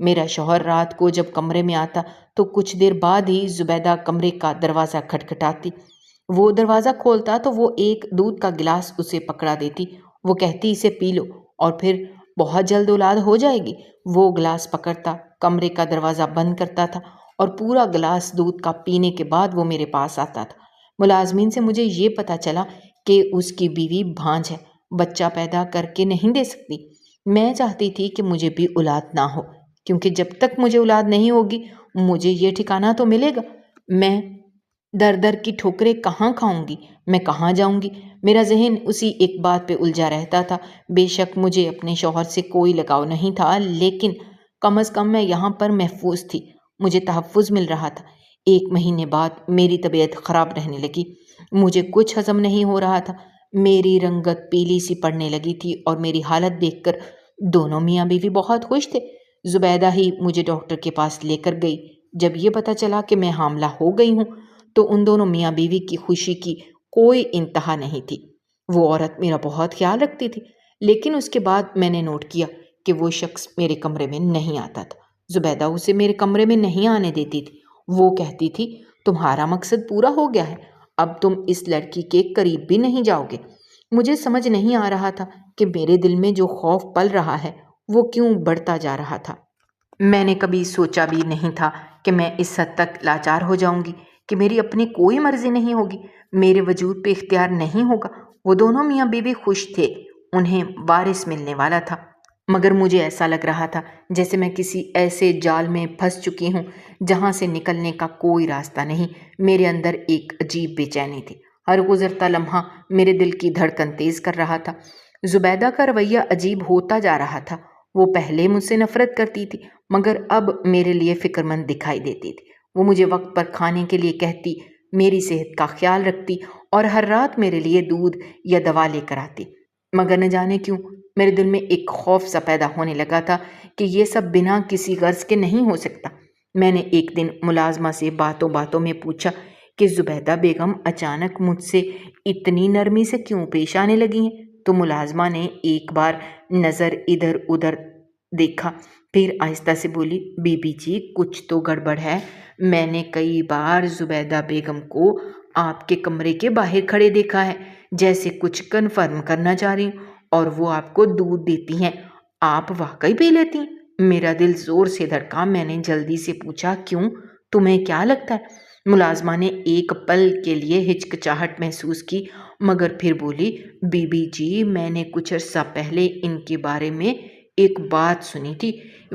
میرا شوہر رات کو جب کمرے میں آتا تو کچھ دیر بعد ہی زبیدہ کمرے کا دروازہ کھٹکھٹاتی۔ وہ دروازہ کھولتا تو وہ ایک دودھ کا گلاس اسے پکڑا دیتی۔ وہ کہتی اسے پی لو اور پھر بہت جلد اولاد ہو جائے گی۔ وہ گلاس پکڑتا، کمرے کا دروازہ بند کرتا تھا اور پورا گلاس دودھ کا پینے کے بعد وہ میرے پاس آتا تھا۔ ملازمین سے مجھے یہ پتہ چلا کہ اس کی بیوی بھانج ہے، بچہ پیدا کر کے نہیں دے سکتی۔ میں چاہتی تھی کہ مجھے بھی اولاد نہ ہو، کیونکہ جب تک مجھے اولاد نہیں ہوگی مجھے یہ ٹھکانہ تو ملے گا، میں در در کی ٹھوکریں کہاں کھاؤں گی، میں کہاں جاؤں گی۔ میرا ذہن اسی ایک بات پہ الجھا رہتا تھا۔ بے شک مجھے اپنے شوہر سے کوئی لگاؤ نہیں تھا، لیکن کم از کم میں یہاں پر محفوظ تھی، مجھے تحفظ مل رہا تھا۔ 1 مہینے بعد میری طبیعت خراب رہنے لگی، مجھے کچھ ہضم نہیں ہو رہا تھا، میری رنگت پیلی سی پڑنے لگی تھی اور میری حالت دیکھ کر دونوں میاں بیوی بہت خوش تھے۔ زبیدہ ہی مجھے ڈاکٹر کے پاس لے کر گئی۔ جب یہ پتہ چلا کہ میں حاملہ ہو گئی ہوں تو ان دونوں میاں بیوی کی خوشی کی کوئی انتہا نہیں تھی۔ وہ عورت میرا بہت خیال رکھتی تھی، لیکن اس کے بعد میں نے نوٹ کیا کہ وہ شخص میرے کمرے میں نہیں آتا تھا۔ زبیدہ اسے میرے کمرے میں نہیں آنے دیتی تھی۔ وہ کہتی تھی تمہارا مقصد پورا ہو گیا ہے، اب تم اس لڑکی کے قریب بھی نہیں جاؤ گے۔ مجھے سمجھ نہیں آ رہا تھا کہ میرے دل میں جو خوف پل رہا ہے وہ کیوں بڑھتا جا رہا تھا۔ میں نے کبھی سوچا بھی نہیں تھا کہ میں اس حد تک لاچار ہو جاؤں گی کہ میری اپنی کوئی مرضی نہیں ہوگی، میرے وجود پہ اختیار نہیں ہوگا۔ وہ دونوں میاں بیوی خوش تھے، انہیں وارث ملنے والا تھا، مگر مجھے ایسا لگ رہا تھا جیسے میں کسی ایسے جال میں پھنس چکی ہوں جہاں سے نکلنے کا کوئی راستہ نہیں۔ میرے اندر ایک عجیب بے چینی تھی، ہر گزرتا لمحہ میرے دل کی دھڑکن تیز کر رہا تھا۔ زبیدہ کا رویہ عجیب ہوتا جا رہا تھا۔ وہ پہلے مجھ سے نفرت کرتی تھی مگر اب میرے لیے فکر مند دکھائی دیتی تھی۔ وہ مجھے وقت پر کھانے کے لیے کہتی، میری صحت کا خیال رکھتی اور ہر رات میرے لیے دودھ یا دوا لے کر آتی، مگر نہ جانے کیوں میرے دل میں ایک خوف سا پیدا ہونے لگا تھا کہ یہ سب بنا کسی غرض کے نہیں ہو سکتا۔ میں نے ایک دن ملازمہ سے باتوں باتوں میں پوچھا کہ زبیدہ بیگم اچانک مجھ سے اتنی نرمی سے کیوں پیش آنے لگی ہیں؟ تو ملازمہ نے ایک بار نظر ادھر ادھر دیکھا، پھر آہستہ سے بولی، بی بی جی کچھ تو گڑبڑ ہے، میں نے کئی بار زبیدہ بیگم کو آپ کے کمرے کے باہر کھڑے دیکھا ہے، جیسے کچھ کنفرم کرنا چاہ رہی ہوں، اور وہ آپ کو دودھ دیتی ہیں، آپ واقعی پی لیتی ہیں؟ میرا دل زور سے دھڑکا۔ میں نے جلدی سے پوچھا، کیوں، تمہیں کیا لگتا ہے؟ ملازمہ نے ایک پل کے لیے ہچکچاہٹ محسوس کی مگر پھر بولی، بی بی جی میں نے کچھ عرصہ پہلے ان کے بارے میں ایک بات سنی تھی،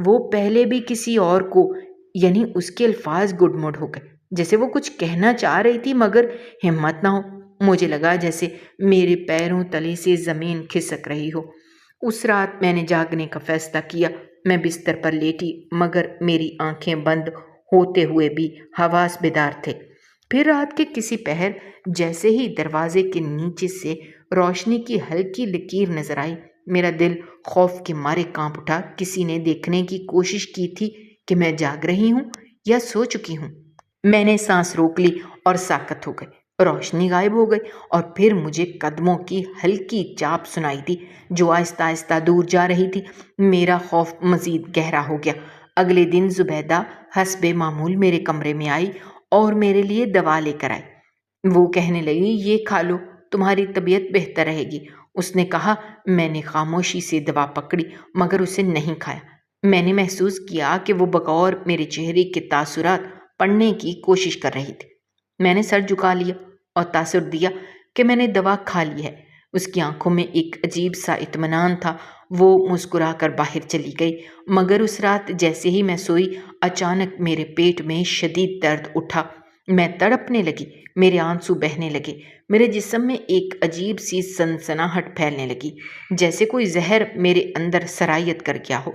وہ پہلے بھی کسی اور کو، یعنی اس کے الفاظ گڈ مڈ ہو گئے، جیسے وہ کچھ کہنا چاہ رہی تھی مگر ہمت نہ ہو۔ مجھے لگا جیسے میرے پیروں تلے سے زمین کھسک رہی ہو۔ اس رات میں نے جاگنے کا فیصلہ کیا۔ میں بستر پر لیٹی مگر میری آنکھیں بند ہوتے ہوئے بھی حواس بیدار تھے۔ پھر رات کے کسی پہر جیسے ہی دروازے کے نیچے سے روشنی کی ہلکی لکیر نظر آئی، میرا دل خوف کے مارے کانپ اٹھا۔ کسی نے دیکھنے کی کوشش کی تھی کہ میں جاگ رہی ہوں یا سو چکی ہوں۔ میں نے سانس روک لی اور ساکت ہو گئی۔ روشنی غائب ہو گئی اور پھر مجھے قدموں کی ہلکی چاپ سنائی دی جو آہستہ آہستہ دور جا رہی تھی۔ میرا خوف مزید گہرا ہو گیا۔ اگلے دن زبیدہ حسب معمول میرے کمرے میں آئی اور میرے لیے دوا لے کر آئی۔ وہ کہنے لگی، یہ کھا لو، تمہاری طبیعت بہتر رہے گی۔ اس نے کہا۔ میں نے خاموشی سے دوا پکڑی مگر اسے نہیں کھایا۔ میں نے محسوس کیا کہ وہ بغور میرے چہرے کے تاثرات پڑھنے کی کوشش کر رہی تھی۔ میں نے سر جھکا لیا اور تاثر دیا کہ میں نے دوا کھا لی ہے۔ اس کی آنکھوں میں ایک عجیب سا اطمینان تھا۔ وہ مسکرا کر باہر چلی گئی مگر اس رات جیسے ہی میں سوئی اچانک میرے پیٹ میں شدید درد اٹھا۔ میں تڑپنے لگی، میرے آنسو بہنے لگے، میرے جسم میں ایک عجیب سی سنسناہٹ پھیلنے لگی جیسے کوئی زہر میرے اندر سرایت کر گیا ہو۔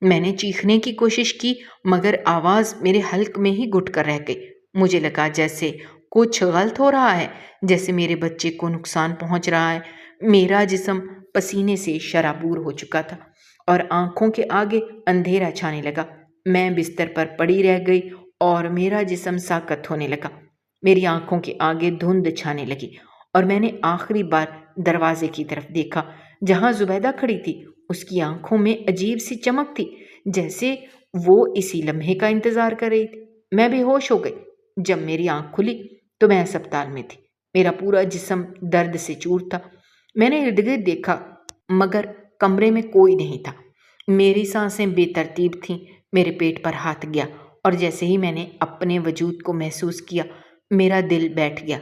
میں نے چیخنے کی کوشش کی مگر آواز میرے حلق میں ہی گھٹ کر رہ گئی۔ مجھے لگا جیسے کچھ غلط ہو رہا ہے، جیسے میرے بچے کو نقصان پہنچ رہا ہے۔ میرا جسم پسینے سے شرابور ہو چکا تھا اور آنکھوں کے آگے اندھیرا چھانے لگا۔ میں بستر پر پڑی رہ گئی اور میرا جسم ساکت ہونے لگا۔ میری آنکھوں کے آگے دھند چھانے لگی اور میں نے آخری بار دروازے کی طرف دیکھا جہاں زبیدہ کھڑی تھی۔ اس کی آنکھوں میں عجیب سی چمک تھی جیسے وہ اسی لمحے کا انتظار کر رہی تھی۔ میں بے ہوش ہو گئی۔ جب میری آنکھ کھلی تو میں ہسپتال میں تھی۔ میرا پورا جسم درد سے چور تھا۔ میں نے ارد گرد دیکھا مگر کمرے میں کوئی نہیں تھا۔ میری سانسیں بے ترتیب تھیں۔ میرے پیٹ پر ہاتھ گیا اور جیسے ہی میں نے اپنے وجود کو محسوس کیا میرا دل بیٹھ گیا۔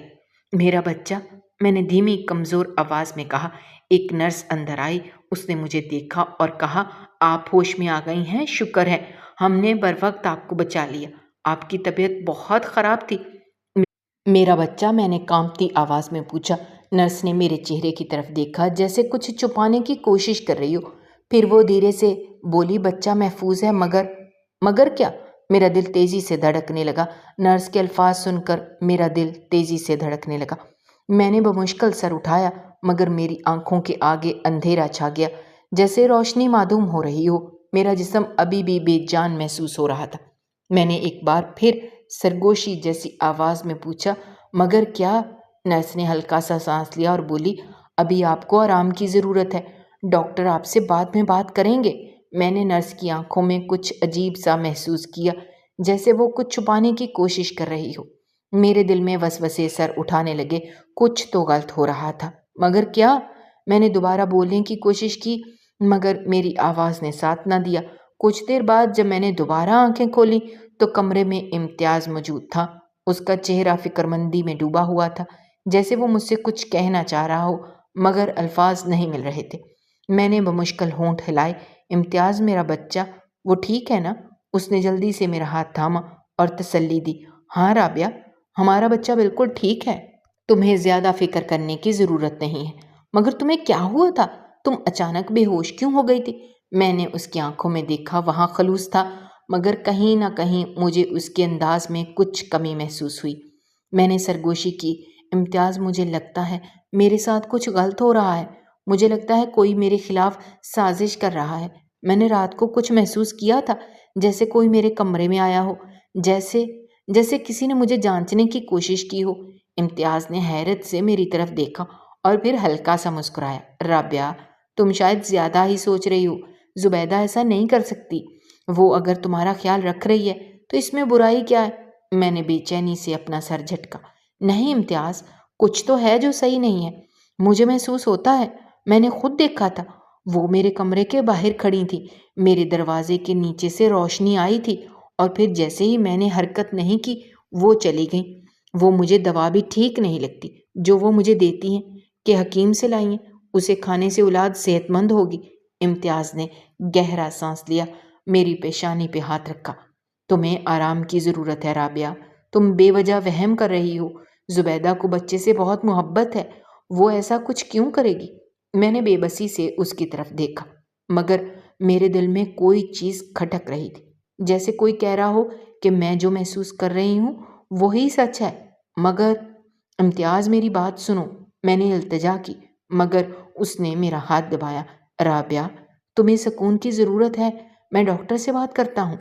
میرا بچہ، میں نے دھیمی کمزور آواز میں کہا۔ ایک نرس اندر آئی۔ اس نے مجھے دیکھا اور کہا، آپ ہوش میں آ گئی ہیں، شکر ہے ہم نے بروقت آپ کو بچا لیا۔ آپ کی طبیعت بہت خراب تھی۔ میرا بچہ، میں نے کانپتی آواز میں پوچھا۔ نرس نے میرے چہرے کی طرف دیکھا جیسے کچھ چھپانے کی کوشش کر رہی ہو۔ پھر وہ دھیرے سے بولی، بچہ محفوظ ہے مگر کیا؟ میرا دل تیزی سے دھڑکنے لگا۔ نرس کے الفاظ سن کر میرا دل تیزی سے دھڑکنے لگا۔ میں نے بمشکل سر اٹھایا مگر میری آنکھوں کے آگے اندھیرا چھا گیا، جیسے روشنی معدوم ہو رہی ہو۔ میرا جسم ابھی بھی بے جان محسوس ہو رہا تھا۔ میں نے ایک بار پھر سرگوشی جیسی آواز میں پوچھا، مگر کیا؟ نرس نے ہلکا سا سانس لیا اور بولی، ابھی آپ کو آرام کی ضرورت ہے، ڈاکٹر آپ سے بعد میں بات کریں گے۔ میں نے نرس کی آنکھوں میں کچھ عجیب سا محسوس کیا، جیسے وہ کچھ چھپانے کی کوشش کر رہی ہو۔ میرے دل میں وسوسے سر اٹھانے لگے، کچھ تو غلط ہو رہا تھا، مگر کیا؟ میں نے دوبارہ بولنے کی کوشش کی مگر میری آواز نے ساتھ نہ دیا۔ کچھ دیر بعد جب میں نے دوبارہ آنکھیں کھولی تو کمرے میں امتیاز موجود تھا۔ اس کا چہرہ فکر مندی میں ڈوبا ہوا تھا، جیسے وہ مجھ سے کچھ کہنا چاہ رہا ہو مگر الفاظ نہیں مل رہے تھے۔ میں نے بمشکل ہونٹ ہلائے۔ امتیاز، میرا بچہ وہ ٹھیک ہے نا؟ اس نے جلدی سے میرا ہاتھ تھاما اور تسلی دی۔ ہاں رابعہ، ہمارا بچہ بالکل ٹھیک ہے، تمہیں زیادہ فکر کرنے کی ضرورت نہیں ہے۔ مگر تمہیں کیا ہوا تھا؟ تم اچانک بے ہوش کیوں ہو گئی تھی؟ میں نے اس کی آنکھوں میں دیکھا، وہاں خلوص تھا مگر کہیں نہ کہیں مجھے اس کے انداز میں کچھ کمی محسوس ہوئی۔ میں نے سرگوشی کی، امتیاز مجھے لگتا ہے میرے ساتھ کچھ غلط ہو رہا ہے، مجھے لگتا ہے کوئی میرے خلاف سازش کر رہا ہے۔ میں نے رات کو کچھ محسوس کیا تھا، جیسے کوئی میرے کمرے میں آیا ہو، جیسے کسی نے مجھے جانچنے کی کوشش کی ہو۔ امتیاز نے حیرت سے میری طرف دیکھا اور پھر ہلکا سا مسکرایا۔ رابعہ، تم شاید زیادہ ہی سوچ رہی ہو، زبیدہ ایسا نہیں کر سکتی۔ وہ اگر تمہارا خیال رکھ رہی ہے تو اس میں برائی کیا ہے؟ میں نے بے چینی سے اپنا سر جھٹکا۔ نہیں امتیاز، کچھ تو ہے جو صحیح نہیں ہے، مجھے محسوس ہوتا ہے، میں نے خود دیکھا تھا، وہ میرے کمرے کے باہر کھڑی تھی، میرے دروازے کے نیچے سے روشنی آئی تھی اور پھر جیسے ہی میں نے حرکت نہیں کی وہ چلی گئیں۔ وہ مجھے دوا بھی ٹھیک نہیں لگتی جو وہ مجھے دیتی ہیں کہ حکیم سے لائی ہیں، اسے کھانے سے اولاد صحت مند ہوگی۔ امتیاز نے گہرا سانس لیا، میری پیشانی پہ ہاتھ رکھا۔ تمہیں آرام کی ضرورت ہے رابعہ، تم بے وجہ وہم کر رہی ہو، زبیدہ کو بچے سے بہت محبت ہے، وہ ایسا کچھ کیوں کرے گی؟ میں نے بے بسی سے اس کی طرف دیکھا مگر میرے دل میں کوئی چیز کھٹک رہی تھی، جیسے کوئی کہہ رہا ہو کہ میں جو محسوس کر رہی ہوں وہی سچ ہے۔ مگر امتیاز، میری بات سنو، میں نے التجا کی مگر اس نے میرا ہاتھ دبایا۔ رابعہ، تمہیں سکون کی ضرورت ہے، میں ڈاکٹر سے بات کرتا ہوں۔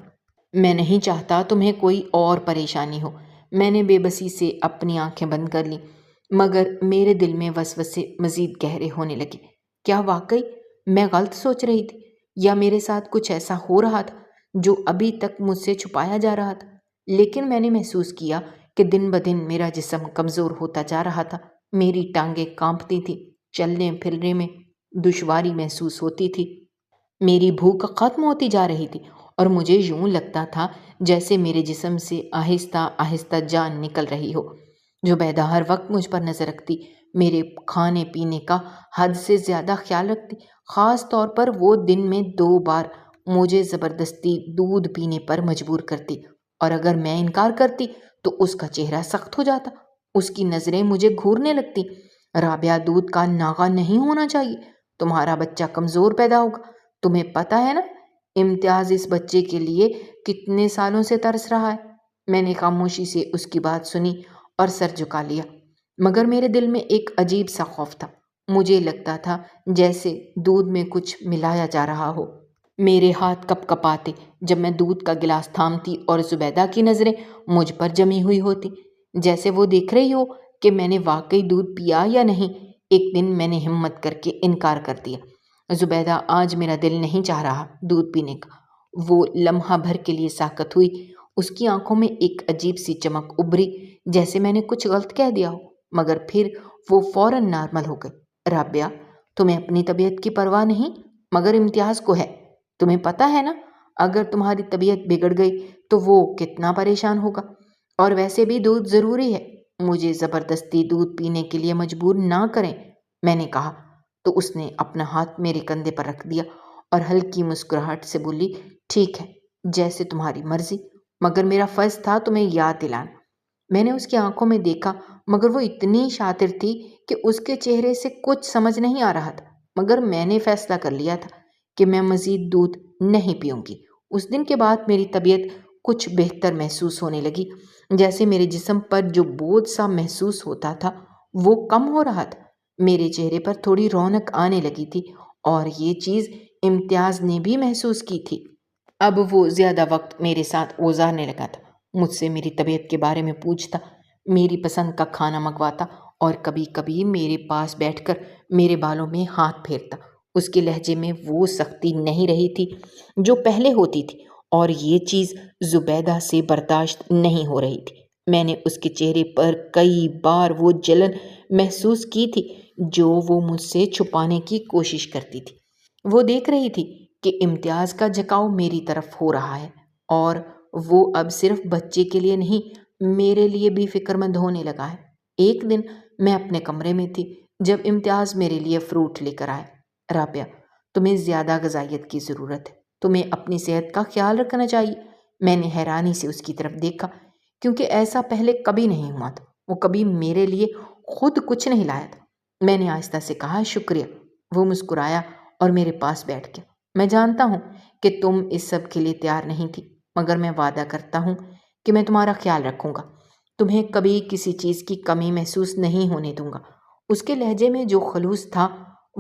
میں نہیں چاہتا تمہیں کوئی اور پریشانی ہو۔ میں نے بے بسی سے اپنی آنکھیں بند کر لیں مگر میرے دل میں وسوسے مزید گہرے ہونے لگے۔ کیا واقعی میں غلط سوچ رہی تھی یا میرے ساتھ کچھ ایسا ہو رہا تھا جو ابھی تک مجھ سے چھپایا جا رہا تھا؟ لیکن میں نے محسوس کیا کہ دن بدن میرا جسم کمزور ہوتا جا رہا تھا، میری ٹانگیں کانپتی تھیں، چلنے پھرنے میں دشواری محسوس ہوتی تھی، میری بھوک ختم ہوتی جا رہی تھی اور مجھے یوں لگتا تھا جیسے میرے جسم سے آہستہ آہستہ جان نکل رہی ہو۔ زبیدہ ہر وقت مجھ پر نظر رکھتی، میرے کھانے پینے کا حد سے زیادہ خیال رکھتی، خاص طور پر وہ دن میں 2 بار مجھے زبردستی دودھ پینے پر مجبور کرتی اور اگر میں انکار کرتی تو اس کا چہرہ سخت ہو جاتا، اس کی نظریں مجھے گھورنے لگتی۔ رابعہ، دودھ کا ناغہ نہیں ہونا چاہیے، تمہارا بچہ کمزور پیدا ہوگا، تمہیں پتہ ہے نا امتیاز اس بچے کے لیے کتنے سالوں سے ترس رہا ہے۔ میں نے خاموشی سے اس کی بات سنی اور سر جھکا لیا مگر میرے دل میں ایک عجیب سا خوف تھا، مجھے لگتا تھا جیسے دودھ میں کچھ ملایا جا رہا ہو۔ میرے ہاتھ کپ کپاتے جب میں دودھ کا گلاس تھامتی اور زبیدہ کی نظریں مجھ پر جمی ہوئی ہوتی، جیسے وہ دیکھ رہی ہو کہ میں نے واقعی دودھ پیا یا نہیں۔ ایک دن میں نے ہمت کر کے انکار کر دیا، زبیدہ، آج میرا دل نہیں چاہ رہا دودھ پینے کا۔ وہ لمحہ بھر کے لیے ساکت ہوئی۔ اس کی آنکھوں میں ایک عجیب سی چمک ابھری، جیسے میں نے کچھ غلط کہہ دیا ہو، مگر پھر وہ فوراً نارمل ہو گئی۔ رابعہ، تمہیں اپنی طبیعت کی پرواہ نہیں، مگر امتیاز کو ہے۔ تمہیں پتہ ہے نا، اگر تمہاری طبیعت بگڑ گئی تو وہ کتنا پریشان ہوگا۔ اور ویسے بھی دودھ ضروری ہے، مجھے زبردستی دودھ پینے کے لیے مجبور نہ کریں، میں نے کہا۔ تو اس نے اپنا ہاتھ میرے کندھے پر رکھ دیا اور ہلکی مسکراہٹ سے بولی، ٹھیک ہے، جیسے تمہاری مرضی، مگر میرا فرض تھا تمہیں یاد دلانا۔ میں نے اس کی آنکھوں میں دیکھا، مگر وہ اتنی شاطر تھی کہ اس کے چہرے سے کچھ سمجھ نہیں آ رہا تھا، مگر میں نے فیصلہ کر لیا تھا کہ میں مزید دودھ نہیں پیوں گی۔ اس دن کے بعد میری طبیعت کچھ بہتر محسوس ہونے لگی، جیسے میرے جسم پر جو بوجھ سا محسوس ہوتا تھا وہ کم ہو رہا تھا۔ میرے چہرے پر تھوڑی رونق آنے لگی تھی، اور یہ چیز امتیاز نے بھی محسوس کی تھی۔ اب وہ زیادہ وقت میرے ساتھ گزارنے لگا تھا، مجھ سے میری طبیعت کے بارے میں پوچھتا، میری پسند کا کھانا منگواتا اور کبھی کبھی میرے پاس بیٹھ کر میرے بالوں میں ہاتھ پھیرتا۔ اس کے لہجے میں وہ سختی نہیں رہی تھی جو پہلے ہوتی تھی، اور یہ چیز زبیدہ سے برداشت نہیں ہو رہی تھی۔ میں نے اس کے چہرے پر کئی بار وہ جلن محسوس کی تھی جو وہ مجھ سے چھپانے کی کوشش کرتی تھی۔ وہ دیکھ رہی تھی کہ امتیاز کا جھکاؤ میری طرف ہو رہا ہے، اور وہ اب صرف بچے کے لیے نہیں، میرے لیے بھی فکر مند ہونے لگا ہے۔ ایک دن میں اپنے کمرے میں تھی جب امتیاز میرے لیے فروٹ لے کر آئے۔ رابعہ، تمہیں زیادہ غذائیت کی ضرورت ہے، تمہیں اپنی صحت کا خیال رکھنا چاہیے۔ میں نے حیرانی سے اس کی طرف دیکھا، کیونکہ ایسا پہلے کبھی نہیں ہوا تھا۔ وہ کبھی میرے لیے خود کچھ نہیں لایا تھا۔ میں نے آہستہ سے کہا، شکریہ۔ وہ مسکرایا اور میرے پاس بیٹھ گیا۔ میں جانتا ہوں کہ تم اس سب کے لیے تیار نہیں تھی، مگر میں وعدہ کرتا ہوں کہ میں تمہارا خیال رکھوں گا، تمہیں کبھی کسی چیز کی کمی محسوس نہیں ہونے دوں گا۔ اس کے لہجے میں جو خلوص تھا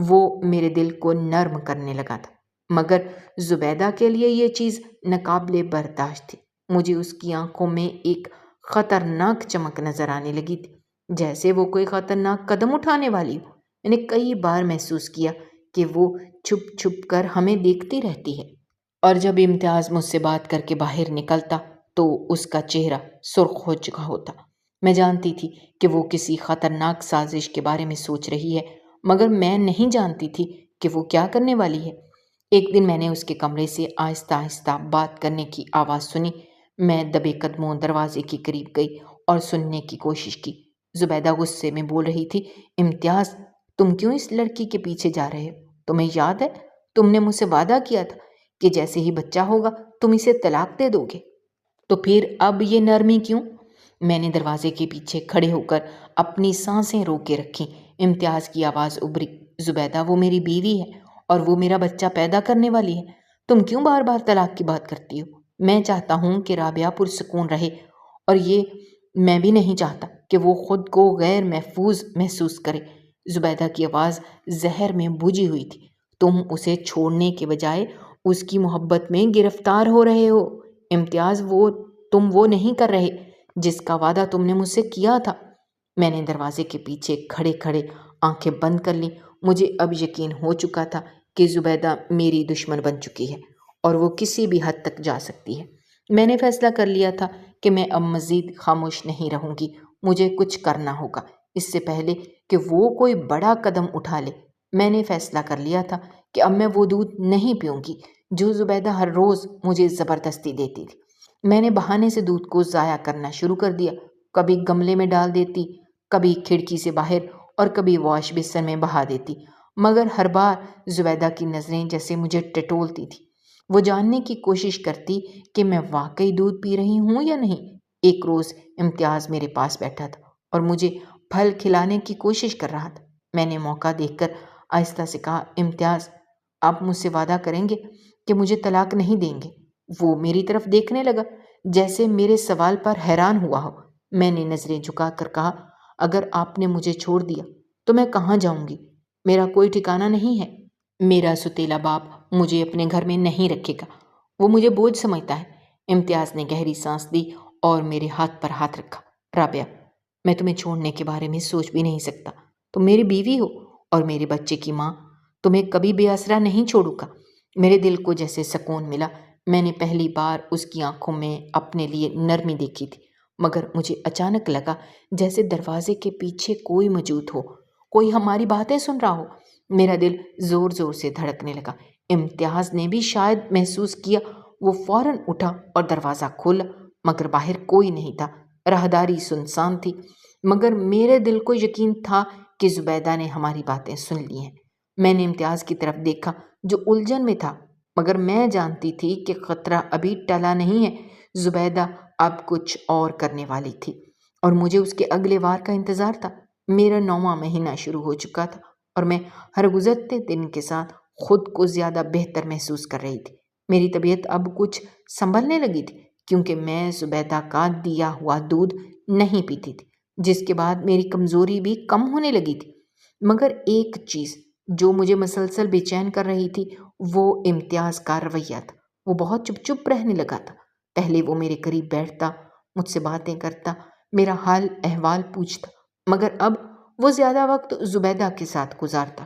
وہ میرے دل کو نرم کرنے لگا تھا، مگر زبیدہ کے لیے یہ چیز ناقابل برداشت تھی۔ مجھے اس کی آنکھوں میں ایک خطرناک چمک نظر آنے لگی تھی، جیسے وہ کوئی خطرناک قدم اٹھانے والی ہو۔ میں نے کئی بار محسوس کیا کہ وہ چھپ چھپ کر ہمیں دیکھتی رہتی ہے، اور جب امتیاز مجھ سے بات کر کے باہر نکلتا تو اس کا چہرہ سرخ ہو چکا ہوتا۔ میں جانتی تھی کہ وہ کسی خطرناک سازش کے بارے میں سوچ رہی ہے، مگر میں نہیں جانتی تھی کہ وہ کیا کرنے والی ہے۔ ایک دن میں نے اس کے کمرے سے آہستہ آہستہ بات کرنے کی آواز سنی۔ میں دبے قدموں دروازے کے قریب گئی اور سننے کی کوشش کی۔ زبیدہ غصے میں بول رہی تھی، امتیاز، تم کیوں اس لڑکی کے پیچھے جا رہے ہو؟ تمہیں یاد ہے تم نے مجھ سے وعدہ کیا تھا کہ جیسے ہی بچہ ہوگا تم اسے طلاق دے دو گے، تو پھر اب یہ نرمی کیوں؟ میں نے دروازے کے پیچھے کھڑے ہو کر اپنی سانسیں روکے رکھیں۔ امتیاز کی آواز ابھری، زبیدہ، وہ میری بیوی ہے اور وہ میرا بچہ پیدا کرنے والی ہے، تم کیوں بار بار طلاق کی بات کرتی ہو؟ میں چاہتا ہوں کہ رابعہ پرسکون رہے، اور یہ میں بھی نہیں چاہتا کہ وہ خود کو غیر محفوظ محسوس کرے۔ زبیدہ کی آواز زہر میں بھجی ہوئی تھی، تم اسے چھوڑنے کے بجائے اس کی محبت میں گرفتار ہو رہے ہو۔ امتیاز، تم وہ نہیں کر رہے جس کا وعدہ تم نے مجھ سے کیا تھا۔ میں نے دروازے کے پیچھے کھڑے کھڑے آنکھیں بند کر لیں۔ مجھے اب یقین ہو چکا تھا کہ زبیدہ میری دشمن بن چکی ہے اور وہ کسی بھی حد تک جا سکتی ہے۔ میں نے فیصلہ کر لیا تھا کہ میں اب مزید خاموش نہیں رہوں گی، مجھے کچھ کرنا ہوگا اس سے پہلے کہ وہ کوئی بڑا قدم اٹھا لے۔ میں نے فیصلہ کر لیا تھا کہ اب میں وہ دودھ نہیں پیوں گی جو زبیدہ ہر روز مجھے زبردستی دیتی تھی۔ میں نے بہانے سے دودھ کو ضائع کرنا شروع کر دیا، کبھی گملے میں ڈال دیتی، کبھی کھڑکی سے باہر، اور کبھی واش بیسن میں بہا دیتی، مگر ہر بار زبیدہ کی نظریں جیسے مجھے ٹٹولتی تھی۔ وہ جاننے کی کوشش کرتی کہ میں واقعی دودھ پی رہی ہوں یا نہیں۔ ایک روز امتیاز میرے پاس بیٹھا تھا اور مجھے پھل کھلانے کی کوشش کر رہا تھا۔ میں نے موقع دیکھ کر آہستہ سے کہا، امتیاز، آپ مجھ سے وعدہ کریں گے کہ مجھے طلاق نہیں دیں گے؟ وہ میری طرف دیکھنے لگا جیسے میرے سوال پر حیران ہوا ہو۔ میں نے نظریں جھکا کر کہا، اگر آپ نے مجھے چھوڑ دیا تو میں کہاں جاؤں گی؟ میرا کوئی ٹھکانہ نہیں ہے۔ میرا ستیلا باپ مجھے اپنے گھر میں نہیں رکھے گا، وہ مجھے بوجھ سمجھتا ہے۔ امتیاز نے گہری سانس لی اور میرے ہاتھ پر ہاتھ رکھا۔ رابعہ، میں تمہیں چھوڑنے کے بارے میں سوچ بھی نہیں سکتا، تم میری بیوی ہو اور میرے بچے کی ماں، تمہیں کبھی بے آسرا نہیں چھوڑوں گا۔ میرے دل کو جیسے سکون ملا میں نے پہلی بار اس کی آنکھوں میں اپنے لیے نرمی دیکھی تھی، مگر مجھے اچانک لگا جیسے دروازے کے پیچھے کوئی موجود ہو، کوئی ہماری باتیں سن رہا ہو۔ میرا دل زور زور سے دھڑکنے لگا۔ امتیاز نے بھی شاید محسوس کیا۔ وہ فوراً اٹھا اور دروازہ کھولا، مگر باہر کوئی نہیں تھا۔ راہداری سنسان تھی، مگر میرے دل کو یقین تھا کہ زبیدہ نے ہماری باتیں سن لی ہیں۔ میں نے امتیاز کی طرف دیکھا جو الجھن میں تھا، مگر میں جانتی تھی کہ خطرہ ابھی ٹلا نہیں ہے۔ زبیدہ اب کچھ اور کرنے والی تھی اور مجھے اس کے اگلے وار کا انتظار تھا۔ میرا 9واں مہینہ شروع ہو چکا تھا اور میں ہر گزرتے دن کے ساتھ خود کو زیادہ بہتر محسوس کر رہی تھی۔ میری طبیعت اب کچھ سنبھلنے لگی تھی، کیونکہ میں زبیدہ کا دیا ہوا دودھ نہیں پیتی تھی، جس کے بعد میری کمزوری بھی کم ہونے لگی تھی۔ مگر ایک چیز جو مجھے مسلسل بے چین کر رہی تھی وہ امتیاز کا رویہ تھا۔ وہ بہت چپ چپ رہنے لگا تھا۔ پہلے وہ میرے قریب بیٹھتا، مجھ سے باتیں کرتا، میرا حال احوال پوچھتا، مگر اب وہ زیادہ وقت زبیدہ کے ساتھ گزارتا۔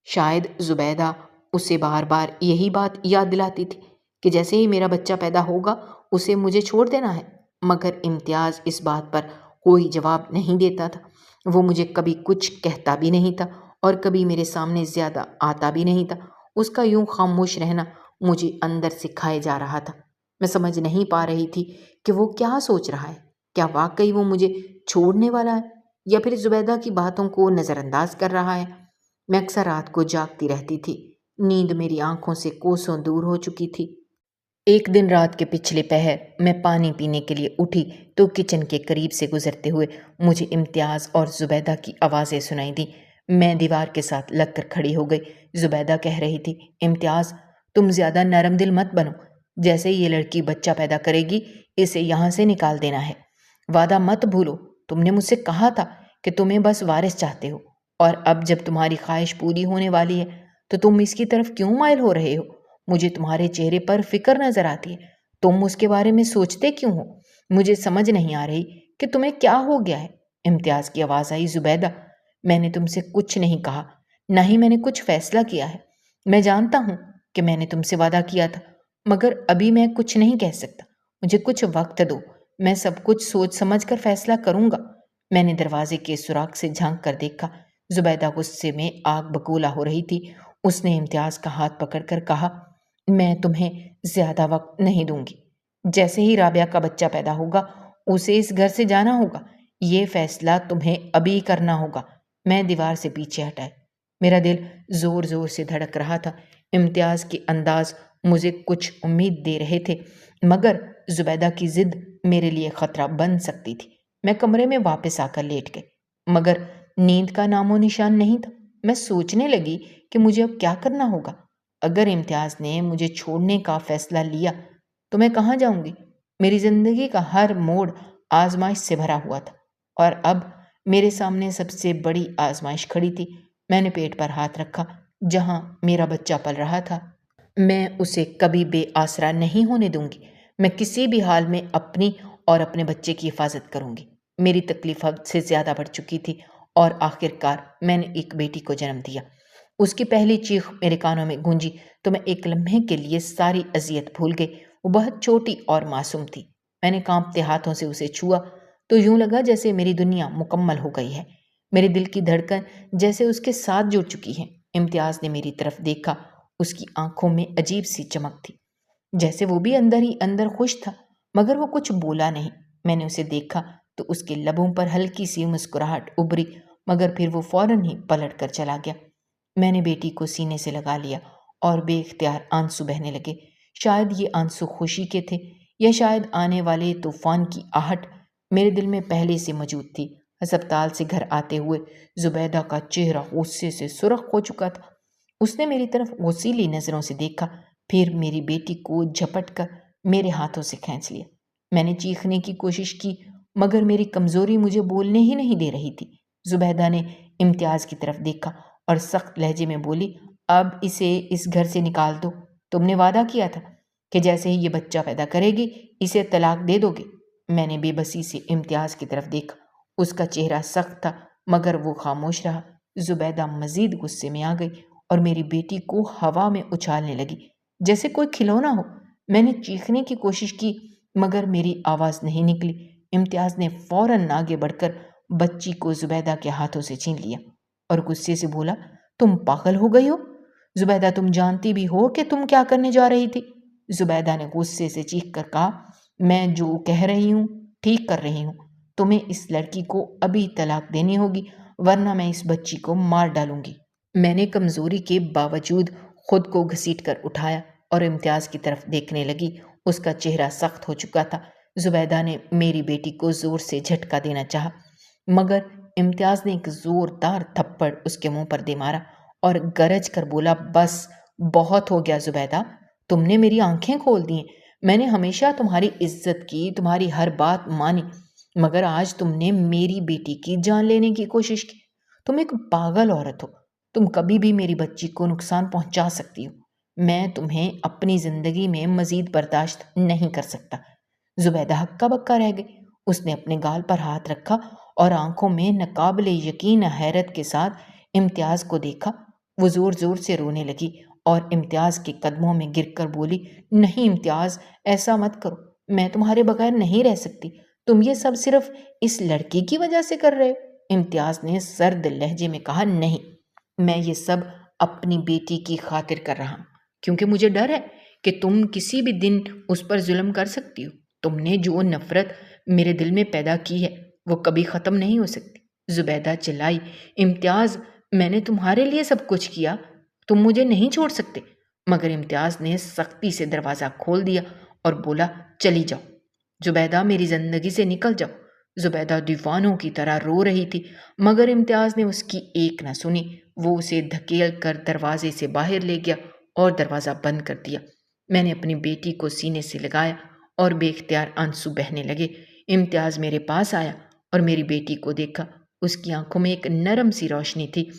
شاید زبیدہ اسے بار بار یہی بات یاد دلاتی تھی کہ جیسے ہی میرا بچہ پیدا ہوگا اسے مجھے چھوڑ دینا ہے، مگر امتیاز اس بات پر کوئی جواب نہیں دیتا تھا۔ وہ مجھے کبھی کچھ کہتا بھی نہیں تھا اور کبھی میرے سامنے زیادہ آتا بھی نہیں تھا۔ اس کا یوں خاموش رہنا مجھے اندر سے کھائے جا رہا تھا۔ میں سمجھ نہیں پا رہی تھی کہ وہ کیا سوچ رہا ہے۔ کیا واقعی وہ مجھے چھوڑنے والا ہے یا پھر زبیدہ کی باتوں کو نظر انداز کر رہا ہے؟ میں اکثر رات کو جاگتی رہتی تھی۔ نیند میری آنکھوں سے کوسوں دور ہو چکی تھی۔ ایک دن رات کے پچھلے پہر میں پانی پینے کے لیے اٹھی تو کچن کے قریب سے گزرتے ہوئے مجھے امتیاز اور زبیدہ کی آوازیں سنائی دیں۔ میں دیوار کے ساتھ لگ کر کھڑی ہو گئی۔ زبیدہ کہہ رہی تھی، امتیاز تم زیادہ نرم دل مت بنو۔ جیسے یہ لڑکی بچہ پیدا کرے گی اسے یہاں سے نکال دینا ہے۔ وعدہ مت بھولو، تم نے مجھ سے کہا تھا کہ تمہیں بس وارث چاہتے ہو، اور اب جب تمہاری خواہش پوری ہونے والی ہے تو تم اس کی طرف کیوں مائل ہو رہے ہو؟ مجھے تمہارے چہرے پر فکر نظر آتی ہے، تم اس کے بارے میں سوچتے کیوں ہو؟ مجھے سمجھ نہیں آ رہی کہ تمہیں کیا ہو گیا ہے۔ امتیاز کی آواز آئی، زبیدہ میں نے تم سے کچھ نہیں کہا، نہ ہی میں نے کچھ فیصلہ کیا ہے۔ میں جانتا ہوں کہ میں نے تم سے وعدہ کیا تھا، مگر ابھی میں کچھ نہیں کہہ سکتا۔ مجھے کچھ وقت دو، میں سب کچھ سوچ سمجھ کر فیصلہ کروں گا۔ میں نے دروازے کے سوراخ سے جھانک کر دیکھا۔ زبیدہ غصے میں آگ بگولا ہو رہی تھی۔ اس نے امتیاز کا ہاتھ پکڑ کر کہا، میں تمہیں زیادہ وقت نہیں دوں گی۔ جیسے ہی رابعہ کا بچہ پیدا ہوگا اسے اس گھر سے جانا ہوگا۔ یہ فیصلہ تمہیں ابھی کرنا ہوگا۔ میں دیوار سے پیچھے ہٹائی۔ میرا دل زور زور سے دھڑک رہا تھا۔ امتیاز کے انداز مجھے کچھ امید دے رہے تھے، مگر زبیدہ کی ضد میرے لیے خطرہ بن سکتی تھی۔ میں کمرے میں واپس آ کر لیٹ گئی، مگر نیند کا نام و نشان نہیں تھا۔ میں سوچنے لگی کہ مجھے اب کیا کرنا ہوگا۔ اگر امتیاز نے مجھے چھوڑنے کا فیصلہ لیا تو میں کہاں جاؤں گی؟ میری زندگی کا ہر موڑ آزمائش سے بھرا ہوا تھا، اور اب میرے سامنے سب سے بڑی آزمائش کھڑی تھی۔ میں نے پیٹ پر ہاتھ رکھا جہاں میرا بچہ پل رہا تھا۔ میں اسے کبھی بے آسرا نہیں ہونے دوں گی۔ میں کسی بھی حال میں اپنی اور اپنے بچے کی حفاظت کروں گی۔ میری تکلیف حد سے زیادہ بڑھ چکی تھی اور آخر کار میں نے ایک بیٹی کو جنم دیا۔ اس کی پہلی چیخ میرے کانوں میں گونجی تو میں ایک لمحے کے لیے ساری اذیت بھول گئی۔ وہ بہت چھوٹی اور معصوم تھی۔ میں نے کانپتے ہاتھوں سے اسے چھوا تو یوں لگا جیسے میری دنیا مکمل ہو گئی ہے۔ میرے دل کی دھڑکن جیسے اس کے ساتھ جڑ چکی ہے۔ امتیاز نے میری طرف دیکھا۔ اس کی آنکھوں میں عجیب سی چمک تھی، جیسے وہ بھی اندر ہی اندر خوش تھا، مگر وہ کچھ بولا نہیں۔ میں نے اسے دیکھا تو اس کے لبوں پر ہلکی سی مسکراہٹ ابھری، مگر پھر وہ فوراً ہی پلٹ کر چلا گیا۔ میں نے بیٹی کو سینے سے لگا لیا اور بے اختیار آنسو بہنے لگے۔ شاید یہ آنسو خوشی کے تھے یا شاید آنے والے طوفان کی آہٹ میرے دل میں پہلے سے موجود تھی۔ ہسپتال سے گھر آتے ہوئے زبیدہ کا چہرہ غصے سے سرخ ہو چکا تھا۔ اس نے میری طرف غصیلی نظروں سے دیکھا، پھر میری بیٹی کو جھپٹ کر میرے ہاتھوں سے کھینچ لیا۔ میں نے چیخنے کی کوشش کی، مگر میری کمزوری مجھے بولنے ہی نہیں دے رہی تھی۔ زبیدہ نے امتیاز کی طرف دیکھا اور سخت لہجے میں بولی، اب اسے اس گھر سے نکال دو۔ تم نے وعدہ کیا تھا کہ جیسے ہی یہ بچہ پیدا کرے گی اسے طلاق دے دو گے۔ میں نے بے بسی سے امتیاز کی طرف دیکھا۔ اس کا چہرہ سخت تھا، مگر وہ خاموش رہا۔ زبیدہ مزید غصے میں آ گئی اور میری بیٹی کو ہوا میں اچھالنے لگی جیسے کوئی کھلونا ہو۔ میں نے چیخنے کی کوشش کی مگر میری آواز نہیں نکلی۔ امتیاز نے فوراً آگے بڑھ کر بچی کو زبیدہ کے ہاتھوں سے چھین لیا اور غصے سے بولا، تم پاگل ہو گئی ہو؟ زبیدہ، تم جانتی بھی ہو کہ تم کیا کرنے جا رہی تھی؟ زبیدہ نے غصے سے چیخ کر کہا، میں جو کہہ رہی ہوں ٹھیک کر رہی ہوں۔ تمہیں اس لڑکی کو ابھی طلاق دینی ہوگی ورنہ میں اس بچی کو مار ڈالوں گی۔ میں نے کمزوری کے باوجود خود کو گھسیٹ کر اٹھایا اور امتیاز کی طرف دیکھنے لگی۔ اس کا چہرہ سخت ہو چکا تھا۔ زبیدہ نے میری بیٹی کو زور سے جھٹکا دینا چاہا مگر امتیاز نے ایک زوردار تھپڑ اس کے منہ پر دے مارا اور گرج کر بولا، بس بہت ہو گیا زبیدہ، تم نے میری آنکھیں کھول دی ہیں۔ میں نے ہمیشہ تمہاری عزت کی، تمہاری ہر بات مانی، مگر آج تم نے میری بیٹی کی جان لینے کی کوشش کی۔ تم ایک پاگل عورت ہو، تم کبھی بھی میری بچی کو نقصان پہنچا سکتی ہو۔ میں تمہیں اپنی زندگی میں مزید برداشت نہیں کر سکتا۔ زبیدہ ہکا بکا رہ گئی۔ اس نے اپنے گال پر ہاتھ رکھا اور آنکھوں میں ناقابل یقین حیرت کے ساتھ امتیاز کو دیکھا۔ وہ زور زور سے رونے لگی اور امتیاز کے قدموں میں گر کر بولی، نہیں امتیاز، ایسا مت کرو، میں تمہارے بغیر نہیں رہ سکتی۔ تم یہ سب صرف اس لڑکی کی وجہ سے کر رہے ہو۔ امتیاز نے سرد لہجے میں کہا، نہیں، میں یہ سب اپنی بیٹی کی خاطر کر رہا ہوں، کیونکہ مجھے ڈر ہے کہ تم کسی بھی دن اس پر ظلم کر سکتی ہو۔ تم نے جو نفرت میرے دل میں پیدا کی ہے وہ کبھی ختم نہیں ہو سکتی۔ زبیدہ چلائی، امتیاز، میں نے تمہارے لیے سب کچھ کیا، تم مجھے نہیں چھوڑ سکتے۔ مگر امتیاز نے سختی سے دروازہ کھول دیا اور بولا، چلی جاؤ زبیدہ، میری زندگی سے نکل جاؤ۔ زبیدہ دیوانوں کی طرح رو رہی تھی مگر امتیاز نے اس کی ایک نہ سنی۔ وہ اسے دھکیل کر دروازے سے باہر لے گیا اور دروازہ بند کر دیا۔ میں نے اپنی بیٹی کو سینے سے لگایا اور بے اختیار آنسو بہنے لگے۔ امتیاز میرے پاس آیا اور میری بیٹی کو دیکھا۔ اس کی آنکھوں میں ایک نرم سی روشنی تھی۔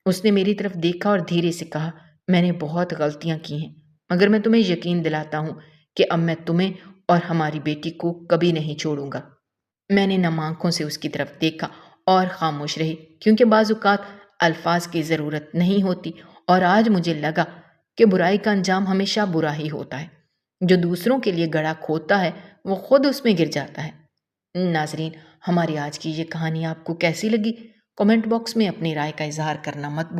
اس نے میری طرف دیکھا اور دھیرے سے کہا، میں نے بہت غلطیاں کی ہیں مگر میں تمہیں یقین دلاتا ہوں کہ اب میں تمہیں اور ہماری بیٹی کو کبھی نہیں چھوڑوں گا۔ میں نے نم آنکھوں سے اس کی طرف دیکھا اور خاموش رہی، کیونکہ بعض اوقات الفاظ کی ضرورت نہیں ہوتی، اور آج مجھے لگا کہ برائی کا انجام ہمیشہ برا ہی ہوتا ہے۔ جو دوسروں کے لیے گڑھا کھودتا ہے وہ خود اس میں گر جاتا ہے۔ ناظرین، ہماری آج کی یہ کہانی آپ کو کیسی لگی؟ کمنٹ باکس میں اپنی رائے کا اظہار کرنا مت